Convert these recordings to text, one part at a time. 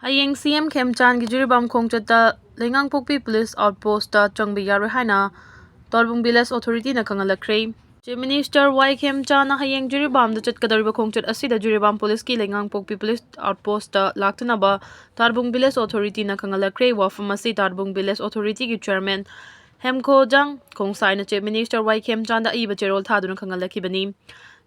Hayeng CM Khemchan gi Juribam Khongchata Lengangpokpi Police Outpost ta changbi yaroi haina Torbung Village Authority na khangalakre. Chief Minister Y Khemchan na Hayeng Juribam da chatkadariba khongchat asida Juribam Police ki Lengangpokpi Police Outpost ta laktanaba Torbung Village Authority na khangalakre wafam asi Torbung Village Authority ki Chairman Hemko Jang Khongsai na Chief Minister Y Khemchan da iba cherol thaduna khangalakibani.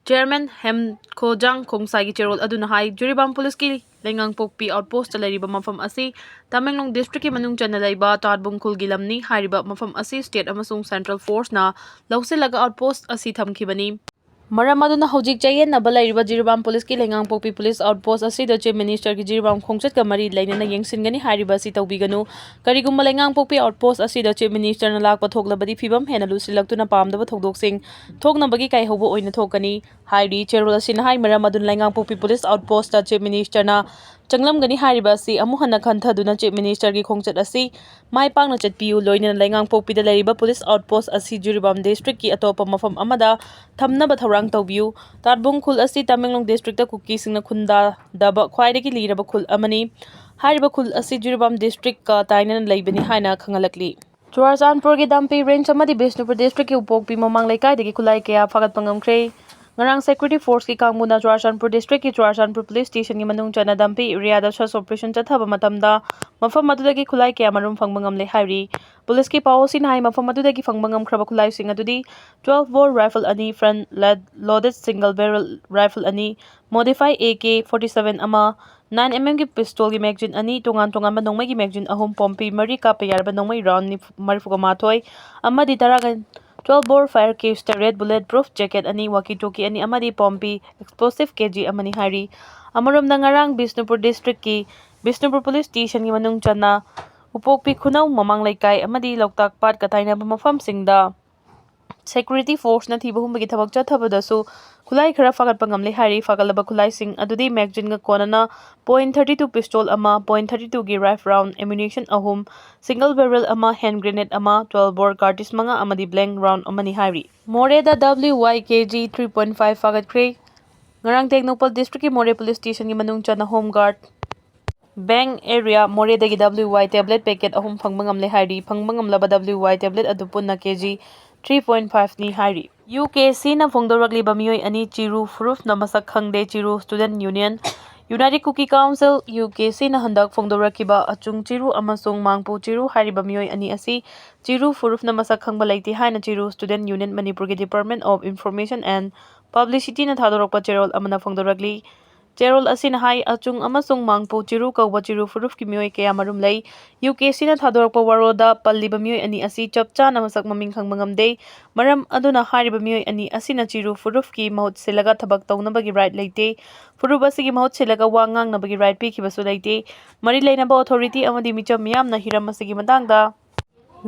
Chairman Hemko Jang Khongsai ki cherol aduna hai Juribam Police ki Lengangpokpi Outpost ta lariba mafam asi Tamenglong District ki manung chana laiba Tarbung Khul gilamni hairiba mafam asi State amasung Central Force na lausilaga Outpost asi thamkhibani. Maram aduna hojik chayen na balaiba Juribam Police ki Lengangpokpi Police Outpost asi da Chief Minister ki Juribam Khongchat ka mari lainana yengsingani hairiba si tawbiganu karigumba Lengangpokpi Outpost asi da Chief Minister na lakpa thoklabadi phibam hena lusilaktuna pamdaba thokdoksing thoknabagi kai hobo oina thokani hairi cherol asina hai maram aduna Lengangpokpi Police Outpost da Chief Minister na changlamgani hairiba si amuhana khantaduna Chief Minister ki khongchat asi mai pangna chatpiu loina Lengangpokpi da lariba Police Outpost asi Juribam District ki atopa mafam amada thamnaba thorang tawbiu Tarbung Khul asi Tamenglong District ta kuki singna khunda daba khwaidagi liraba khul amani hairiba khul asi Juribam District ka tainana laibani haina khangalakli. Churachandpur ki Dampi Range amadi Bishnupur District ki Upokpi mamang laikai khulai kaya phagatpa ngamkhre. Ngarang Security Force ki kangmuna Churachandpur District ki Churachandpur Police Station ki manung chana Dampi area da search operation chathaba matamda mafam adudagi khulai kaya marum phangba ngamle hairi. Police ki policy na hai mafam adudagi phangba ngamkhraba khulai sing adudi 12 bore rifle ani front loaded single barrel rifle ani modify AK-47 ama 9mm ki pistol ki magazine ani tongan nongmai ki magazine ahum pompi mari ka payarba nongmai round ni marifuga mathoi amadi taragan 12 bore fire case ta red bulletproof jacket ani walkie talkie ani amadi pompi explosive kg amani hari amarom ngarang Bishnupur District ki Bishnupur Police Station ki manung chana Upokpi khunau mamang laikai amadi loktak pat ka teinaba mafam singda Security Force na thiba humbagi thabak chathabadasu khulai khara fagatpa ngamle hari fagalaba khulai sing adudi magazine ga konana .32 pistol ama .32 gi rifle round ammunition ahum single barrel ama hand grenade ama 12 bore cartridge manga amadi blank round amani hari more da WYKG 3.5 fagatkhre ngarang Teknopal District ki More Police Station ki manung chana home guard Bank area more dagi WY tablet packet ahum phangba ngamle hari phangba ngamlaba WY tablet adupun na kg 3.5 ni hari UKC na phongdoragli bamioi ani chiru proof na masak khangde chiru Student Union United Kuki Council UKC na handak phongdorakiba achung chiru amasung mangpu chiru hari bamioi ani asi chiru proof na masak khangba laiti haina chiru Student Union Manipur ki Department of Information and Publicity na thadorokpa cherol amana phongdoragli Cherol asina hai achung amasung mangpu chiru kauba chiru proof ki mioi kaya marum lay UKC na thadorokpa waroda palliba mioi ani asi chapcha na masak maming khangba ngamde maram aduna hariba mioi ani asina chiru proof ki mahut silaga thabak tawnabagi right leite proof asigi mahut silaga wa ngangnabagi right pi khibasu leite mari leinaba authority amadi micham miyamna hiram asigi matangda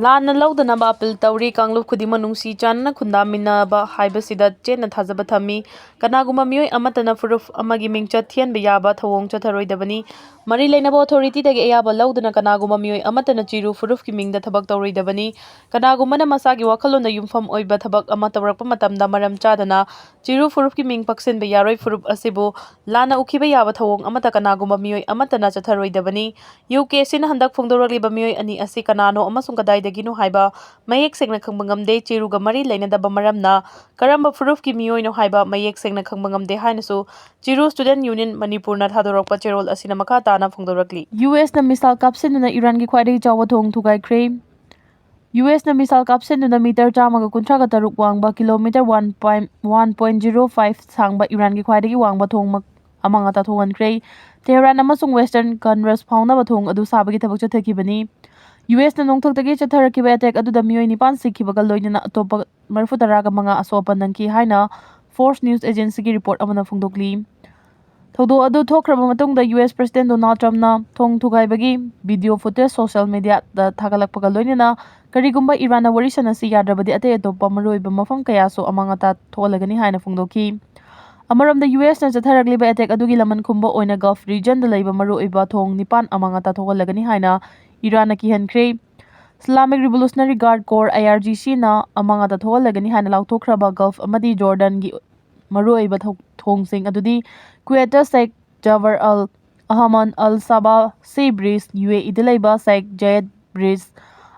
Lana laudana ba apil tawri kanglup khudima nungsi channa khundaminaba haibasida chena thajaba thami kanaguma mioi amatana proof amagi mingcha thian biyaba thawong chatharoidabani mari leinaba authority dagi ayaba laudana kanaguma mioi amatana chiru proof ki mingda thabak tawroidabani kanaguma na masagi wakhalonda yumfam oiba thabak ama tawrakpa matamda maram chadana chiru proof ki ming paksin biyaroi proof asibu lana ukhiba yaba thawong amata kanaguma mioi amatana chatharoidabani UKC na handak phongdoragli mioi ani asi kanano amasung kadai dagino haiba mayek sengna khangba ngamde chiruga mari leinadaba maramna karamba proof ki mioi no haiba mayek sengna khangba ngamde hainasu chiru Student Union Manipur na thadorokpa cherol asina makha tana phongdoragli US na missile kapsenuna Iran gi khwaidagi chawa thong thugaikre US na missile kapsenuna meter chamaga kunthraga taruk wangba kilometer 1.05 sangba Iran gi khwaidagi wangba thong amanga ta thogankre Tehran amasung Western Congress faunaba thong adu sabagi thabak chathakibani US na nongthakdagi chatharakiba attack aduda mioi nipan sikhibaga loinana atopa marfutaraga manga asopa nangki haina Force News Agency ki report amana phongdokli thodo adu thokraba matungda US President Donald Trump na thong thugaibagi video footage social media da thagalakpaga loinana karigumba Iran na wari sanasi yadrabadi ate atopa maroiba mafam kaya so amanga ta tholagani haina phongdoki Amaram da US na chatharakliba attack adugi laman khumba oina Gulf region da laiba maroiba thong nipan amanga ta thogalagani haina Iran na kihankre Islamic Revolutionary Guard Corps IRGC na amanga ta thogalagani haina lauthokraba Gulf amadi Jordan gi maroiba thongsing adudi Kuwait Sheikh Jabir Al Ahman Al Sabah Sea Bridge, UAE laiba Sheikh Zayed Bridge,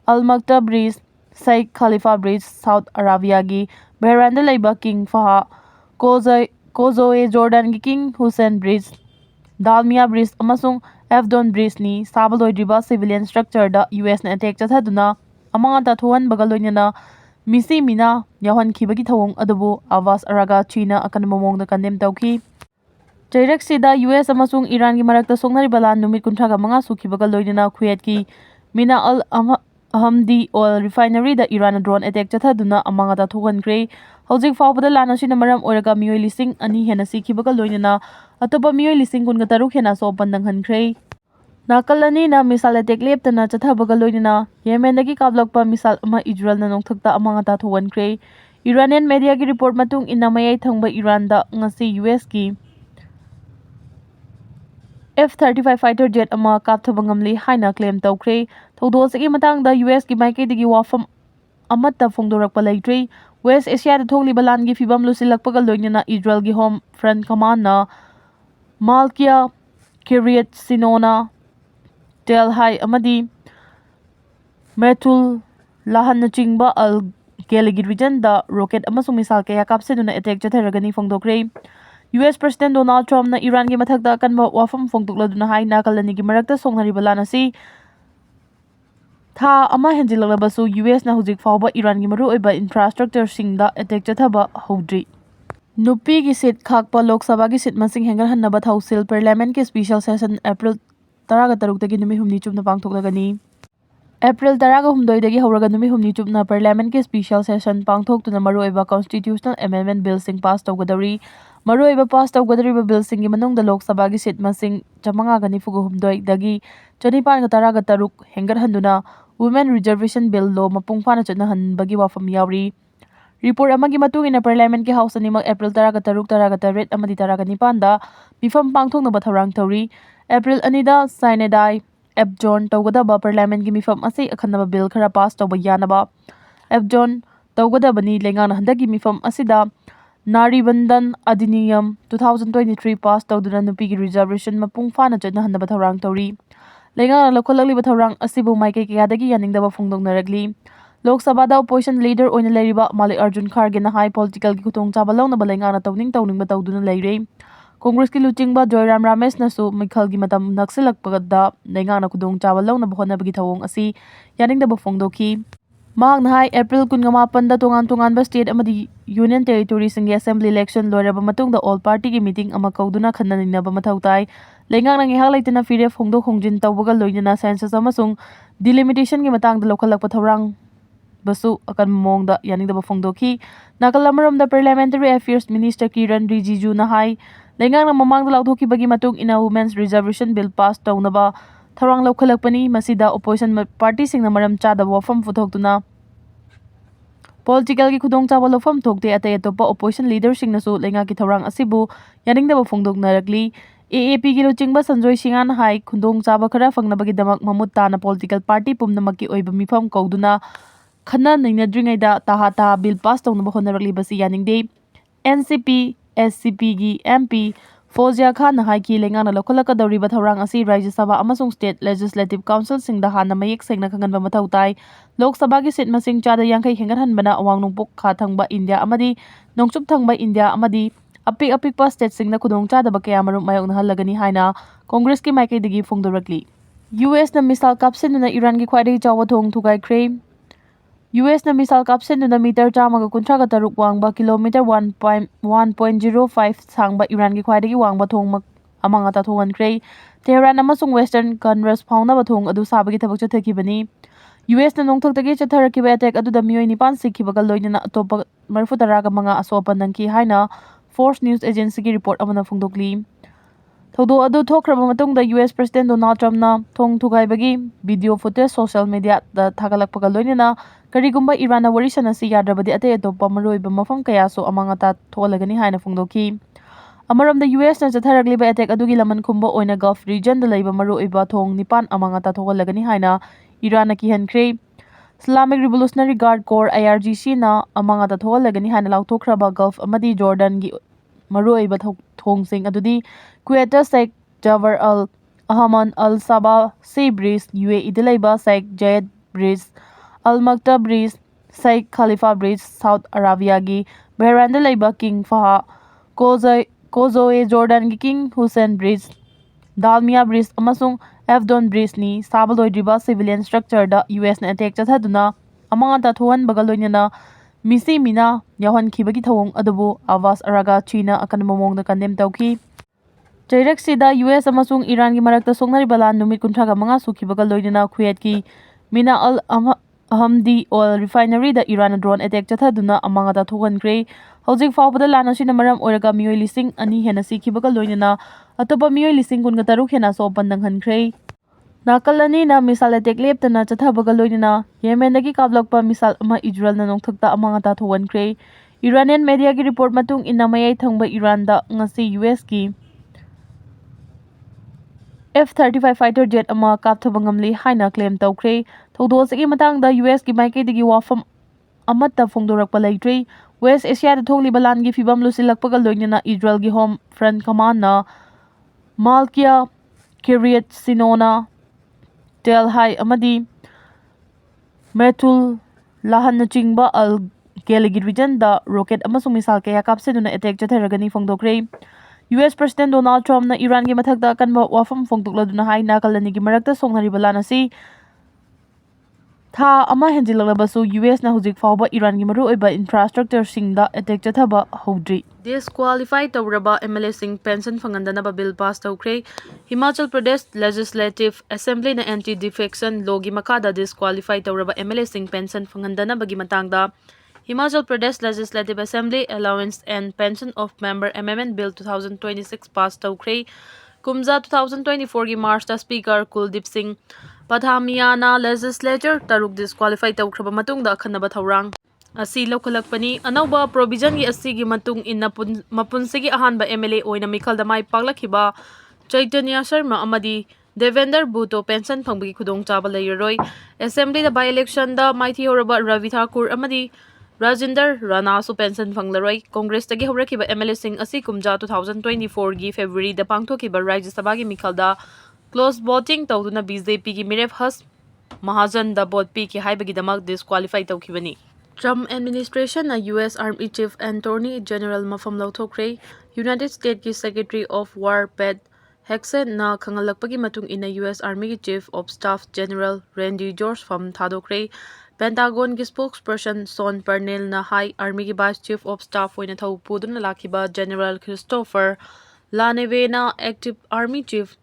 Al Maktoum Bridge, Sheikh Khalifa Bridge, South Arabiagi Bahrain laiba King Fahd, Kozoe Jordan King Hussein Bridge, Dalmia Bridge amasung Afdon Bridge ni saba loidriba civilian structure da US na attack chathaduna amanga ta thohan bagal loinana misi mina yahan khibagi thawong adubu Abbas Araga China akan momong da condemn tawki Checksillu US amasung Iran gi marakta songnariba lan numit 35 sukhibaga loinana Kuwait ki Mina al Ahmadi oil refinery da Iran drone attack chathaduna amanga ta thohankhre hojik fawbada lan asina maram oiraga mioi lising ani hena sikhibaga loinana atopa mioi lising 13 hena so pandang hankhre nakalani na misal attack leptana chathabaga loinana Yemen dagi kablakpa misal ama Israel na nongthakta amanga ta thohankhre Iranian media gi report matung ina mayai thangba Iran da ngasi US ki F-35 fighter jet ama kapthaba ngamli haina claim tawkhre thawdo sigi matangda US ki maike digi wafam amatta phongdorakpa leitri West Asia da thokli balan gi fibam lusilakpaga loinana Israel gi home front command na Malkia Kiryat Sinona Tel Hai amadi Metul lahan na chingba al Geligi region da rocket amasung misal kaya kapsenuna attack chatharagani phongdokre US President Donald Trump na Iran gi mathakda kanba wafam phongtukladuna hai nakalani gi marakta songnari balana si tha ama henjilaglabasu US na hujik fawba Iran gi maru oiba infrastructure singda attack chathaba hodri nupi gi seat khakpa Lok Sabha gi seat masing hengar hannaba thausil parliament ki special session April 13 dagi numi humni chupna pangthoklagani April 13 dagi hawraga numi humni chupna parliament ki special session pangthoktuna maru oiba constitutional amendment bill sing pass tawgadari maru oiba pass tawgadariba bill sing gi manungda Lok Sabha gi seat masing 594 dagi 413 hengar handuna women reservation bill lo mapung phana chana hanbagi wafam yauri report amagi matungina parliament ki house animal April 13 amadi 19 da mifam pangthoknaba tharang thauri April anida Sinadai Abjon tawgadaba parliament gi mifam ase akhanaba bill khara pass tawba yanaba Abjon tawgadabani lengana handagi mifam asida Nari Bandan Adiniyam 2023 pass tawduna nupi gi reservation mapung phana chana hanaba tharang thauri lengana lokholakli tharang asibu maike kiyadagi yaningdaba phongdoknaragli Lok Sabha da opposition leader oina leiriba Malik Arjun Kharge na high political gi khutong chaba lawna balengana tawning tawduna leire Congress ki luchingba Joyram Ramesh na su mikhal gi matam naksilakpagada lengana khudong chaba lawna bahona bagi thawong asi yaningdaba phongdoki mahak na hai April 18 da tongan ba state amadi union territory singi assembly election loiraba matungda all party gi meeting ama kauduna khannaninaba mathautai lengana ngi halaitena fire phongdok hongjin tawbaga loinana census amasung delimitation gi matangda lokhalakpa thawrang basu akan mongda yaningdaba phongdoki nakalamaram da parliamentary affairs minister Kiran Rijiju na hai lengang mamangda lauthoki bagi matung ina women's reservation bill pass tawnaba tharang lokhalakpani masida opposition party singna maram chada wafam phuthokduna political gi khudong chaba lofam thokte atai atopa opposition leader singna su lenga ki tharang asibu yaningdaba phongdoknaragli AAP gi luchingba Sanjoy Singan hai khudong chaba khara fangnabagi damak mamut tana political party pumnamaki oiba mifam kauduna khana nainadringai da taha bill pass tawnaba honaragli basi yaningde NCP SCP gi MP Fozia Khan na haiki lengana lokhalaka dawriba thaurang asi Rajya Sabha amasung State Legislative Council singda hana mayek sengna khanganba mathau tai Lok Sabha gi seat masing chada yangkai hengar hanbana awang nungpuk kha thangba India amadi nongchup thangba India amadi apik pa state singna khudong chada ba kaya marum mayok na halagani haina Congress ki maikai digi phongdorakli US na misal kapsenuna Iran gi khwaidagi chawa thong thugai khre US na misal kapsenuna meter chamaga kuntraga taruk wangba kilometer 1.05 sangba Iran gi khwaidagi wangba thong amanga ta thongan khre Tehran amasung Western Congress fauna ba thong adu sabagi thabak chathakibani US na nongthaktagi chatharakiba attack adu da mioi nipan sikhibaga loinana atopa marfu taraga manga asopa nangki haina Force News Agency gi report amana phongdokli Thodo adu thokraba matungda US President Donald Trump na thong thugaibagi video footage social media da thagalakpaga loinana karigumba Iran na warisan asi yadrabadi ate atopa maroiba mafam kaya so amanga ta tholagani haina phongdoki amaramda US na chatharagliba attack adugi laman khumba oina Gulf region da leiba maroiba thong nipan amanga ta tholagani haina Iran na kihankre Islamic Revolutionary Guard Corps IRGC na amanga ta tholagani haina lauthokraba Gulf amadi Jordan gi maroiba thong sing adudi Kuwait Sheikh Jabir Al Ahmad Al Sabah Sea Breeze UAE laiba Sheikh Zayed Breeze Al Makta Breeze Sheikh Khalifa Breeze South Arabia gi Bahrain laiba King Fahd Kozoe Jordan gi King Hussein Breeze Dalmia Breeze amasung Afdon Breeze ni saba loidriba civilian structure da US na attack chathaduna amanga ta thuhan bagal loinana misi mina yahan khibagi thawong adubu Abbas Araga China akan momong na condemn tawki Checksillu US amasung Iran gi marakta songnariba lan numit 35 sukhibaga loinana Kuwait ki Mina al Ahmadi oil refinery da Iran drone attack chathaduna amanga ta thuhankre Hojik faubada lan asina maram oiraga mioi lising ani hena sikhibaga loinana atopa mioi lising 13 hena so pandang hankre Nakalani na misal attack leptana chathabaga loinana Yemen dagi kablakpa misal ama Israel na nongthakta amanga ta thuhankre Iranian media gi report matung ina mayai thangba Iran da ngasi US ki F-35 fighter jet ama kapthaba ngamli haina claim tawkre thawdosigi matangda US ki maikaidagi wafam amata phongdorakpa leitri West Asia da thokliba langi fibam lusilakpaga loinana Israel gi home front command na Malkia Kiryat Sinona Tel Hai amadi Metul lahan na chingba al Geligi region da rocket amasung misal kaya kapsenuna attack chatharagani phongdokre US President Donald Trump na Iran gi mathakda kanba wafam phongdokladuna hai nakalani gi marakta songnariba lanasi Tha ama henjilaglabasu US na hujik fauba Iran gi maru oiba infrastructure singda attack chathaba hodri disqualify tawraba MLA sing pension fangandanaba bill pass tawkre Himachal Pradesh Legislative Assembly na anti-defection law gi makada disqualify tawraba MLA sing pension fangandanaba gi matangda Himachal Pradesh Legislative Assembly Allowance and Pension of Member Amendment Bill 2026 pass tawkre Kumza 2024 gi March ta Speaker Kuldeep Singh Padhamiyana Legislature taruk disqualify tawkraba matungda akhanaba thawrang asi lokhalakpani anauba provision gi asigi matung inna mapunsigi ahanba MLA oina mikhalda mai paklakhiba Chaitanya Sharma amadi Devender Bhutto pension phangbagi khudong chaba leiroi assembly da by election da maithi horaba Ravi Thakur amadi Rajinder Rana su pension phanglaroi Congress tagi horakiba MLA sing asi kumja 2024 gi February da pangthokiba Rajya Sabha gi mikhalda close voting tawduna BJP gi Miref Has Mahajan da vote pi ki haibagi damak disqualify tawkibani Trump administration na US Army Chief Attorney General mafam lauthokre United States ki Secretary of War Pete Hegseth na khangalakpagi matung ina US Army ki Chief of Staff General Randy George fam thadokre Pentagon ki spokesperson Sean Parnell na High Army ki Vice Chief of Staff oina thau puduna lakhiba General Christopher Laneve na Active Army Chief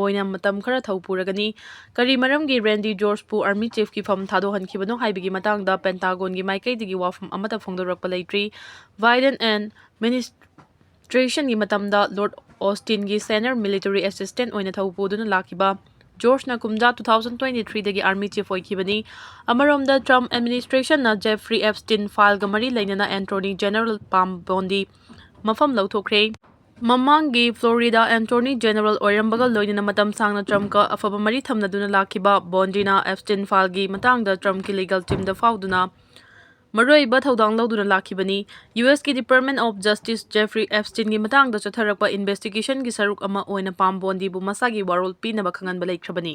oina matam khara thau puragani kari maram gi Randy George pu Army Chief ki fam thado hankhibano haibigi matangda Pentagon gi maikai digi wafam amata phongdorakpa leitri Biden and administration gi matamda Lord Austin gi Senior Military Assistant oina thau puduna lakhiba George na kumja 2023 dagi Army Chief oikibani amaromda Trump administration na Jeffrey Epstein file ga mari lainana Attorney General Pam Bondi mafam lauthokre Mamangi Florida Attorney General oirambaga loinana matam sangna Trump ka afaba mari thamnaduna lakhiba Bondina Epstein file gi matangda Trump ki legal team da fauduna Maroiba thaudang lauduna lakhibani US ki Department of Justice Jeffrey Epstein gi matangda chatharakpa investigation gi saruk ama oina Pam Bondi bu masagi warol pinaba khangan balai khrabani